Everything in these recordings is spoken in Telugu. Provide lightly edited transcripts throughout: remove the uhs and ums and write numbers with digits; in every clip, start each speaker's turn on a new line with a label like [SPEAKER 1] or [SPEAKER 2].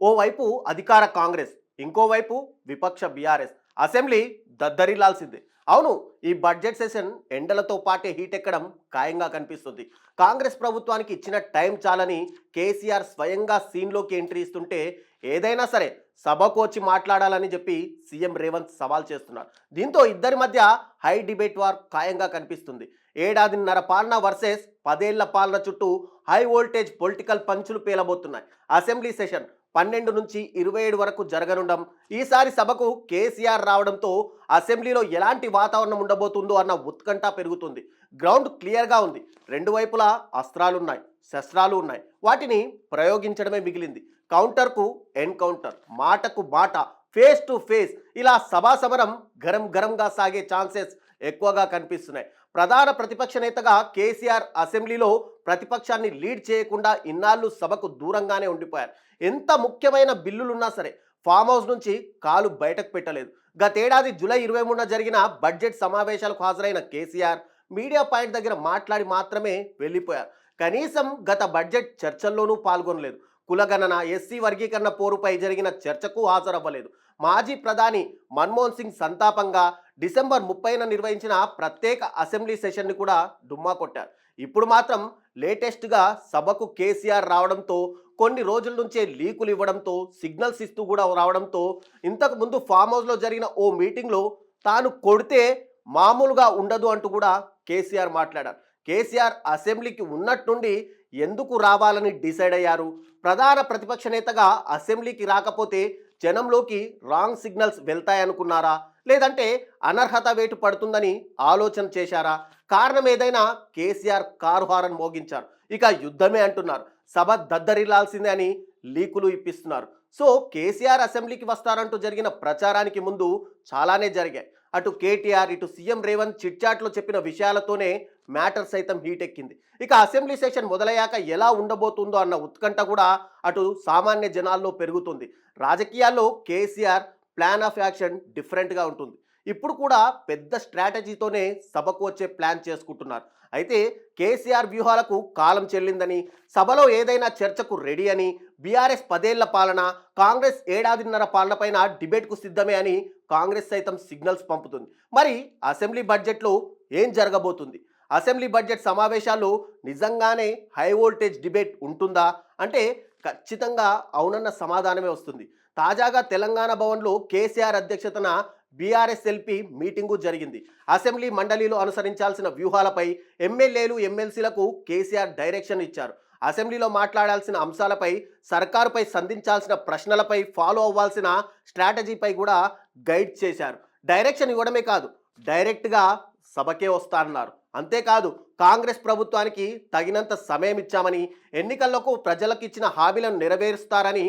[SPEAKER 1] ఓవైపు అధికార కాంగ్రెస్, ఇంకోవైపు విపక్ష బీఆర్ఎస్. అసెంబ్లీ దద్దరిల్లాల్సిందే. అవును, ఈ బడ్జెట్ సెషన్ ఎండలతో పాటే హీట్ ఎక్కడం ఖాయంగా కనిపిస్తుంది. కాంగ్రెస్ ప్రభుత్వానికి ఇచ్చిన టైం చాలని కేసీఆర్ స్వయంగా సీన్లోకి ఎంట్రీ ఇస్తుంటే ఏదైనా సరే సభకు వచ్చి మాట్లాడాలని చెప్పి సీఎం రేవంత్ సవాల్ చేస్తున్నారు. దీంతో ఇద్దరి మధ్య హై డిబేట్ వార్ ఖాయంగా కనిపిస్తుంది. ఏడాదిన్నర పాలన వర్సెస్ 10 ఏళ్ల పాలన చుట్టూ హై వోల్టేజ్ పొలిటికల్ పంచులు పేలబోతున్నాయి. అసెంబ్లీ సెషన్ 12 నుంచి 27 వరకు జరగనుండడం, ఈసారి సభకు కేసీఆర్ రావడంతో అసెంబ్లీలో ఎలాంటి వాతావరణం ఉండబోతుందో అన్న ఉత్కంఠ పెరుగుతుంది. గ్రౌండ్ క్లియర్గా ఉంది. రెండు వైపులా అస్త్రాలున్నాయి, శస్త్రాలు ఉన్నాయి. వాటిని ప్రయోగించడమే మిగిలింది. కౌంటర్కు ఎన్కౌంటర్, మాటకు మాట, ఫేస్ టు ఫేస్, ఇలా సభా సమరం గరం గరంగా సాగే ఛాన్సెస్ ఎక్కువగా కనిపిస్తున్నాయి. ప్రధాన ప్రతిపక్ష నేతగా కేసీఆర్ అసెంబ్లీలో ప్రతిపక్షాన్ని లీడ్ చేయకుండా ఇన్నాళ్ళు సభకు దూరంగానే ఉండిపోయారు. ఎంత ముఖ్యమైన బిల్లులున్నా సరే ఫామ్ హౌస్ నుంచి కాలు బయటకు పెట్టలేదు. గతేడాది జూలై 23న జరిగిన బడ్జెట్ సమావేశాలకు హాజరైన కేసీఆర్ మీడియా పాయింట్ దగ్గర మాట్లాడి మాత్రమే వెళ్ళిపోయారు. కనీసం గత బడ్జెట్ చర్చల్లోనూ పాల్గొనలేదు. కులగణన, ఎస్సీ వర్గీకరణ పోరుపై జరిగిన చర్చకు హాజరవ్వలేదు. మాజీ ప్రధాని మన్మోహన్ సింగ్ సంతాపంగా డిసెంబర్ 30న నిర్వహించిన ప్రత్యేక అసెంబ్లీ సెషన్ని కూడా డుమ్మా కొట్టారు. ఇప్పుడు మాత్రం లేటెస్ట్గా సభకు కేసీఆర్ రావడంతో, కొన్ని రోజుల నుంచే లీకులు ఇవ్వడంతో, సిగ్నల్స్ ఇస్తూ కూడా రావడంతో, ఇంతకు ముందు ఫామ్ హౌస్లో జరిగిన ఓ మీటింగ్లో తాను కొడితే మామూలుగా ఉండదు అంటూ కూడా కేసీఆర్ మాట్లాడారు. కేసీఆర్ అసెంబ్లీకి ఉన్నట్టుండి ఎందుకు రావాలని డిసైడ్ అయ్యారు? ప్రధాన ప్రతిపక్ష నేతగా అసెంబ్లీకి రాకపోతే జనంలోకి రాంగ్ సిగ్నల్స్ వెళ్తాయనుకున్నారా? లేదంటే అనర్హత వేటు పడుతుందని ఆలోచన చేశారా? కారణం ఏదైనా కేసీఆర్ కారు హారన్ మోగించారు. ఇక యుద్ధమే అంటున్నారు. సభ దద్దరిల్లాల్సిందే అని లీకులు ఇప్పిస్తున్నారు. సో కేసీఆర్ అసెంబ్లీకి వస్తారంటూ జరిగిన ప్రచారానికి ముందు చాలానే జరిగాయి. అటు కేటీఆర్, ఇటు సీఎం రేవంత్ చిట్చాట్లో చెప్పిన విషయాలతోనే మ్యాటర్ సైతం హీట్ ఎక్కింది. ఇక అసెంబ్లీ సెషన్ మొదలయ్యాక ఎలా ఉండబోతుందో అన్న ఉత్కంఠ కూడా అటు సామాన్య జనాల్లో పెరుగుతుంది. రాజకీయాల్లో కేసీఆర్ ప్లాన్ ఆఫ్ యాక్షన్ డిఫరెంట్గా ఉంటుంది. ఇప్పుడు కూడా పెద్ద స్ట్రాటజీతోనే సభకు వచ్చే ప్లాన్ చేసుకుంటున్నారు. అయితే కేసీఆర్ వ్యూహాలకు కాలం చెల్లిందని, సభలో ఏదైనా చర్చకు రెడీ అని, బీఆర్ఎస్ 10 ఏళ్ల పాలన, కాంగ్రెస్ ఏడాదిన్నర పాలన పైన డిబేట్కు సిద్ధమే అని కాంగ్రెస్ సైతం సిగ్నల్స్ పంపుతుంది. మరి అసెంబ్లీ బడ్జెట్లో ఏం జరగబోతుంది? అసెంబ్లీ బడ్జెట్ సమావేశాల్లో నిజంగానే హై వోల్టేజ్ డిబేట్ ఉంటుందా అంటే ఖచ్చితంగా అవునన్న సమాధానమే వస్తుంది. తాజాగా తెలంగాణ భవన్లో కేసీఆర్ అధ్యక్షతన బీఆర్ఎస్ ఎల్పీ మీటింగు జరిగింది. అసెంబ్లీ మండలిలో అనుసరించాల్సిన వ్యూహాలపై ఎమ్మెల్యేలు, ఎమ్మెల్సీలకు కేసీఆర్ డైరెక్షన్ ఇచ్చారు. అసెంబ్లీలో మాట్లాడాల్సిన అంశాలపై, సర్కారుపై సంధించాల్సిన ప్రశ్నలపై, ఫాలో అవ్వాల్సిన స్ట్రాటజీపై కూడా గైడ్ చేశారు. డైరెక్షన్ ఇవ్వడమే కాదు, డైరెక్ట్గా సభకే వస్తారన్నారు. అంతేకాదు, కాంగ్రెస్ ప్రభుత్వానికి తగినంత సమయం ఇచ్చామని, ఎన్నికలకు ప్రజలకు ఇచ్చిన హామీలను నెరవేరుస్తారని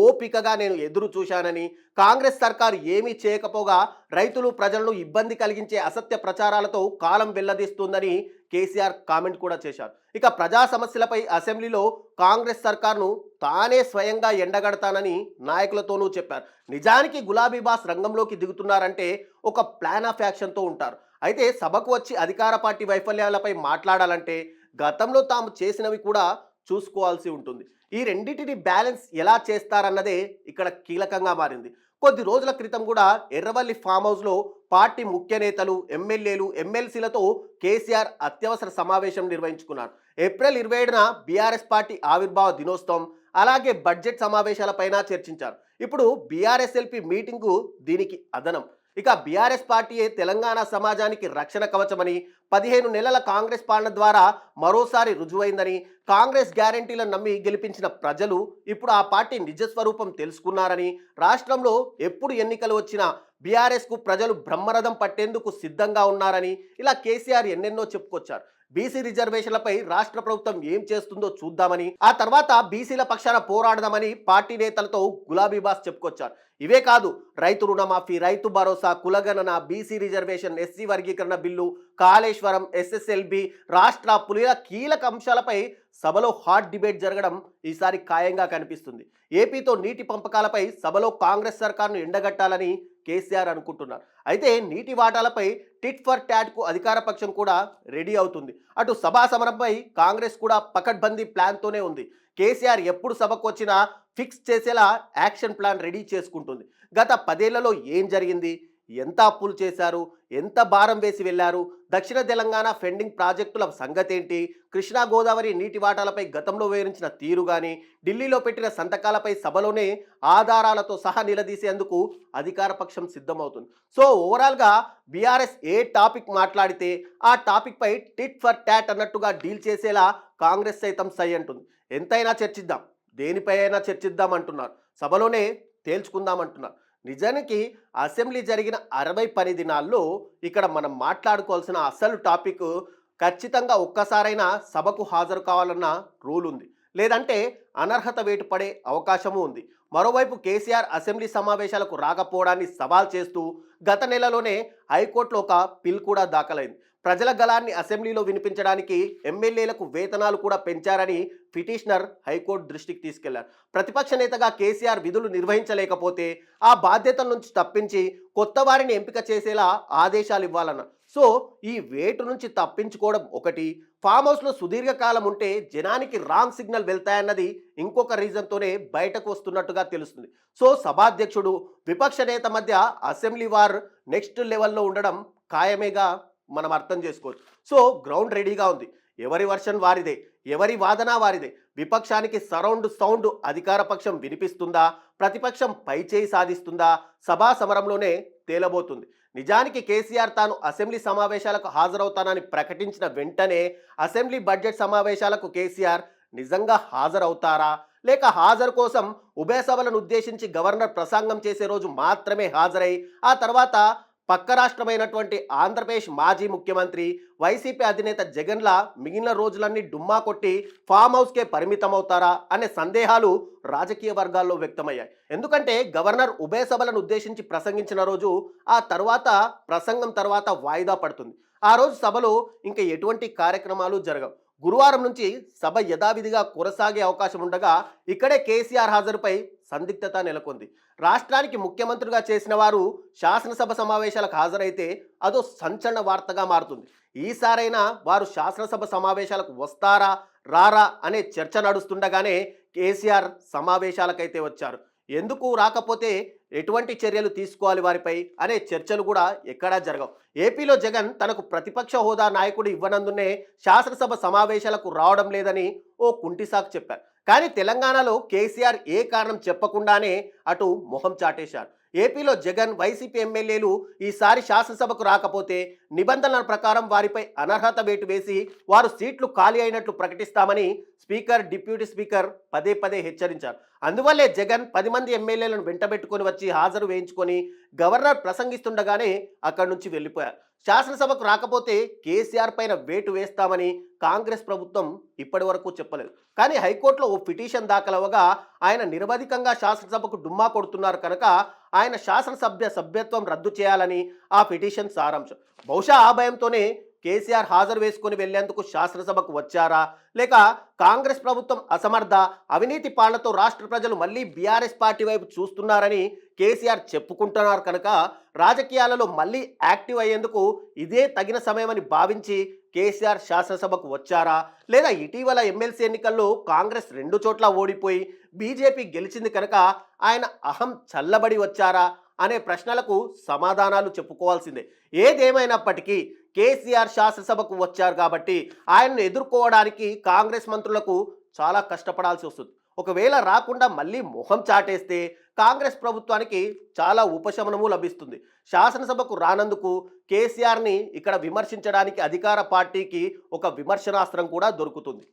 [SPEAKER 1] ఓపికగా నేను ఎదురు చూశానని, కాంగ్రెస్ సర్కారు ఏమీ చేయకపోగా రైతులు, ప్రజలను ఇబ్బంది కలిగించే అసత్య ప్రచారాలతో కాలం వెల్లదీస్తుందని కేసీఆర్ కామెంట్ కూడా చేశారు. ఇక ప్రజా సమస్యలపై అసెంబ్లీలో కాంగ్రెస్ సర్కార్ను తానే స్వయంగా ఎండగడతానని నాయకులతోనూ చెప్పారు. నిజానికి గులాబీ బాస్ రంగంలోకి దిగుతున్నారంటే ఒక ప్లాన్ ఆఫ్ యాక్షన్తో ఉంటారు. అయితే సభకు వచ్చి అధికార పార్టీ వైఫల్యాలపై మాట్లాడాలంటే గతంలో తాము చేసినవి కూడా చూసుకోవాల్సి ఉంటుంది. ఈ రెండింటిని బ్యాలెన్స్ ఎలా చేస్తారన్నదే ఇక్కడ కీలకంగా మారింది. కొద్ది రోజుల క్రితం కూడా ఎర్రవల్లి ఫామ్ హౌస్లో పార్టీ ముఖ్య నేతలు, ఎమ్మెల్యేలు, ఎమ్మెల్సీలతో కేసీఆర్ అత్యవసర సమావేశం నిర్వహించుకున్నారు. ఏప్రిల్ 27న బీఆర్ఎస్ పార్టీ ఆవిర్భావ దినోత్సవం, అలాగే బడ్జెట్ సమావేశాలపైన చర్చించారు. ఇప్పుడు బీఆర్ఎస్ ఎల్పీ మీటింగు దీనికి అదనం. ఇక బీఆర్ఎస్ పార్టీయే తెలంగాణ సమాజానికి రక్షణ కవచమని, 15 నెలల కాంగ్రెస్ పాలన ద్వారా మరోసారి రుజువైందని, కాంగ్రెస్ గ్యారంటీలను నమ్మి గెలిపించిన ప్రజలు ఇప్పుడు ఆ పార్టీ నిజస్వరూపం తెలుసుకున్నారని, రాష్ట్రంలో ఎప్పుడు ఎన్నికలు వచ్చినా బీఆర్ఎస్కు ప్రజలు బ్రహ్మరథం పట్టేందుకు సిద్ధంగా ఉన్నారని ఇలా కేసీఆర్ ఎన్నెన్నో చెప్పుకొచ్చారు. బీసీ రిజర్వేషన్లపై రాష్ట్ర ప్రభుత్వం ఏం చేస్తుందో చూద్దామని, ఆ తర్వాత బీసీల పక్షాన పోరాడదామని పార్టీ నేతలతో గులాబీ బాస్ చెప్పుకొచ్చారు. ఇవే కాదు, రైతు రుణమాఫీ, రైతు భరోసా, కులగణన, బీసీ రిజర్వేషన్, ఎస్సీ వర్గీకరణ బిల్లు, కాళేశ్వరం, ఎస్ఎస్ఎల్బి, రాష్ట్ర అప్పుల కీలక అంశాలపై సభలో హాట్ డిబేట్ జరగడం ఈసారి ఖాయంగా కనిపిస్తుంది. ఏపీతో నీటి పంపకాలపై సభలో కాంగ్రెస్ సర్కార్ను ఎండగట్టాలని కేసీఆర్ అనుకుంటున్నారు. అయితే నీటి వాటాలపై టిట్ ఫర్ టాట్కు అధికార పక్షం కూడా రెడీ అవుతుంది. అటు సభా సమరంపై కాంగ్రెస్ కూడా పకడ్బందీ ప్లాన్తోనే ఉంది. కేసీఆర్ ఎప్పుడు సభకు వచ్చినా ఫిక్స్ చేసేలా యాక్షన్ ప్లాన్ రెడీ చేసుకుంటుంది. గత 10 ఏళ్లలో ఏం జరిగింది, ఎంత అప్పులు చేశారు, ఎంత భారం వేసి వెళ్లారు, దక్షిణ తెలంగాణ ఫెండింగ్ ప్రాజెక్టుల సంగతి ఏంటి, కృష్ణా గోదావరి నీటి వాటాలపై గతంలో వివరించిన తీరు కానీ, ఢిల్లీలో పెట్టిన సంతకాలపై సభలోనే ఆధారాలతో సహా నిలదీసేందుకు అధికార పక్షం సిద్ధమవుతుంది. సో ఓవరాల్గా బీఆర్ఎస్ ఏ టాపిక్ మాట్లాడితే ఆ టాపిక్పై టిట్ ఫర్ టాట్ అన్నట్టుగా డీల్ చేసేలా కాంగ్రెస్ సైతం సై అంటుంది. ఎంతైనా చర్చిద్దాం, దేనిపై అయినా చర్చిద్దాం అంటున్నారు, సభలోనే తేల్చుకుందామంటున్నారు. నిజానికి అసెంబ్లీ జరిగిన 60 పని దినాల్లో ఇక్కడ మనం మాట్లాడుకోవాల్సిన అసలు టాపిక్ ఖచ్చితంగా ఒక్కసారైనా సభకు హాజరు కావాలన్న రూల్ ఉంది, లేదంటే అనర్హత వేటు పడే అవకాశము ఉంది. మరోవైపు కేసీఆర్ అసెంబ్లీ సమావేశాలకు రాకపోవడాన్ని సవాల్ చేస్తూ గత నెలలోనే హైకోర్టులో ఒక పిల్ కూడా దాఖలైంది. ప్రజల గళాన్ని అసెంబ్లీలో వినిపించడానికి ఎమ్మెల్యేలకు వేతనాలు కూడా పెంచారని పిటిషనర్ హైకోర్టు దృష్టికి తీసుకెళ్లారు. ప్రతిపక్ష నేతగా కేసీఆర్ విధులు నిర్వహించలేకపోతే ఆ బాధ్యతల నుంచి తప్పించి కొత్త వారిని ఎంపిక చేసేలా ఆదేశాలు ఇవ్వాలన్నారు. సో ఈ వేటు నుంచి తప్పించుకోవడం ఒకటి, ఫామ్ హౌస్లో సుదీర్ఘకాలం ఉంటే జనానికి రాంగ్ సిగ్నల్ వెళ్తాయన్నది ఇంకొక రీజన్తోనే బయటకు వస్తున్నట్టుగా తెలుస్తుంది. సో సభాధ్యక్షుడు విపక్ష నేత మధ్య అసెంబ్లీ వార్ నెక్స్ట్ లెవెల్లో ఉండడం ఖాయమేగా మనం అర్థం చేసుకోవచ్చు. సో గ్రౌండ్ రెడీగా ఉంది, ఎవరి వర్షన్ వారిదే, ఎవరి వాదన వారిదే. విపక్షానికి సరౌండ్ సౌండ్ అధికార పక్షం వినిపిస్తుందా, ప్రతిపక్షం పైచేయి సాధిస్తుందా, సభా సమరంలోనే తేలబోతుంది. నిజానికి కేసీఆర్ తాను అసెంబ్లీ సమావేశాలకు హాజరవుతానని ప్రకటించిన వెంటనే అసెంబ్లీ బడ్జెట్ సమావేశాలకు కేసీఆర్ నిజంగా హాజరవుతారా, లేక హాజరు కోసం ఉభయ సభలను ఉద్దేశించి గవర్నర్ ప్రసంగం చేసే రోజు మాత్రమే హాజరై ఆ తర్వాత పక్క రాష్ట్రమైనటువంటి ఆంధ్రప్రదేశ్ మాజీ ముఖ్యమంత్రి వైసీపీ అధినేత జగన్లా మిగిలిన రోజులన్నీ డుమ్మా కొట్టి ఫామ్ హౌస్కే పరిమితమవుతారా అనే సందేహాలు రాజకీయ వర్గాల్లో వ్యక్తమయ్యాయి. ఎందుకంటే గవర్నర్ ఉభయ సభలను ఉద్దేశించి ప్రసంగించిన రోజు ఆ ప్రసంగం తర్వాత వాయిదా పడుతుంది. ఆ రోజు సభలో ఇంకా ఎటువంటి కార్యక్రమాలు జరగవు. గురువారం నుంచి సభ యథావిధిగా కొనసాగే అవకాశం ఉండగా ఇక్కడే కేసీఆర్ హాజరుపై సందిగ్ధత నెలకొంది. రాష్ట్రానికి ముఖ్యమంత్రిగా చేసిన వారు శాసనసభ సమావేశాలకు హాజరైతే అదో సంచలన వార్తగా మారుతుంది. ఈసారైనా వారు శాసనసభ సమావేశాలకు వస్తారా రారా అనే చర్చ నడుస్తుండగానే కేసీఆర్ సమావేశాలకైతే వచ్చారు. ఎందుకు రాకపోతే ఎటువంటి చర్యలు తీసుకోవాలి వారిపై అనే చర్చలు కూడా ఎక్కడా జరగవు. ఏపీలో జగన్ తనకు ప్రతిపక్ష హోదా నాయకుడు ఇవ్వనందునే శాసనసభ సమావేశాలకు రావడం లేదని ఓ కుంటిసాకు చెప్పారు. కానీ తెలంగాణలో కేసీఆర్ ఏ కారణం చెప్పకుండానే అటు మొహం చాటేశారు. ఏపీలో జగన్ వైసీపీ ఎమ్మెల్యేలు ఈసారి శాసనసభకు రాకపోతే నిబంధనల ప్రకారం వారిపై అనర్హత వేటు వేసి వారు సీట్లు ఖాళీ అయినట్లు ప్రకటిస్తామని స్పీకర్, డిప్యూటీ స్పీకర్ పదే పదే హెచ్చరించారు. అందువల్లే జగన్ 10 మంది ఎమ్మెల్యేలను వెంటబెట్టుకొని వచ్చి హాజరు వేయించుకొని గవర్నర్ ప్రసంగిస్తుండగానే అక్కడి నుంచి వెళ్ళిపోయారు. శాసనసభకు రాకపోతే కేసీఆర్ పైన వేటు వేస్తామని కాంగ్రెస్ ప్రభుత్వం ఇప్పటి వరకు చెప్పలేదు. కానీ హైకోర్టులో ఓ పిటిషన్ దాఖలవగా ఆయన నిరవధికంగా శాసనసభకు డుమ్మా కొడుతున్నారు కనుక ఆయన సభ్యత్వం రద్దు చేయాలని ఆ పిటిషన్ సారాంశం. బహుశా ఆ భయంతోనే కేసీఆర్ హాజరు వేసుకొని వెళ్లేందుకు శాసనసభకు వచ్చారా, లేక కాంగ్రెస్ ప్రభుత్వం అసమర్థ అవినీతి పాలనతో రాష్ట్ర ప్రజలు మళ్ళీ బీఆర్ఎస్ పార్టీ వైపు చూస్తున్నారని కేసీఆర్ చెప్పుకుంటున్నారు కనుక రాజకీయాలలో మళ్ళీ యాక్టివ్ అయ్యేందుకు ఇదే తగిన సమయమని భావించి కేసీఆర్ శాసనసభకు వచ్చారా, లేదా ఇటీవల ఎమ్మెల్సీ ఎన్నికల్లో కాంగ్రెస్ 2 చోట్ల ఓడిపోయి బీజేపీ గెలిచింది కనుక ఆయన అహం చల్లబడి వచ్చారా అనే ప్రశ్నలకు సమాధానాలు చెప్పుకోవాల్సిందే. ఏదేమైనప్పటికీ కేసీఆర్ శాసనసభకు వచ్చారు కాబట్టి ఆయనను ఎదుర్కోవడానికి కాంగ్రెస్ మంత్రులకు చాలా కష్టపడాల్సి వస్తుంది. ఒకవేళ రాకుండా మళ్ళీ మొహం చాటేస్తే కాంగ్రెస్ ప్రభుత్వానికి చాలా ఉపశమనము లభిస్తుంది. శాసనసభకు రానందుకు కేసీఆర్ని ఇక్కడ విమర్శించడానికి అధికార పార్టీకి ఒక విమర్శనాస్త్రం కూడా దొరుకుతుంది.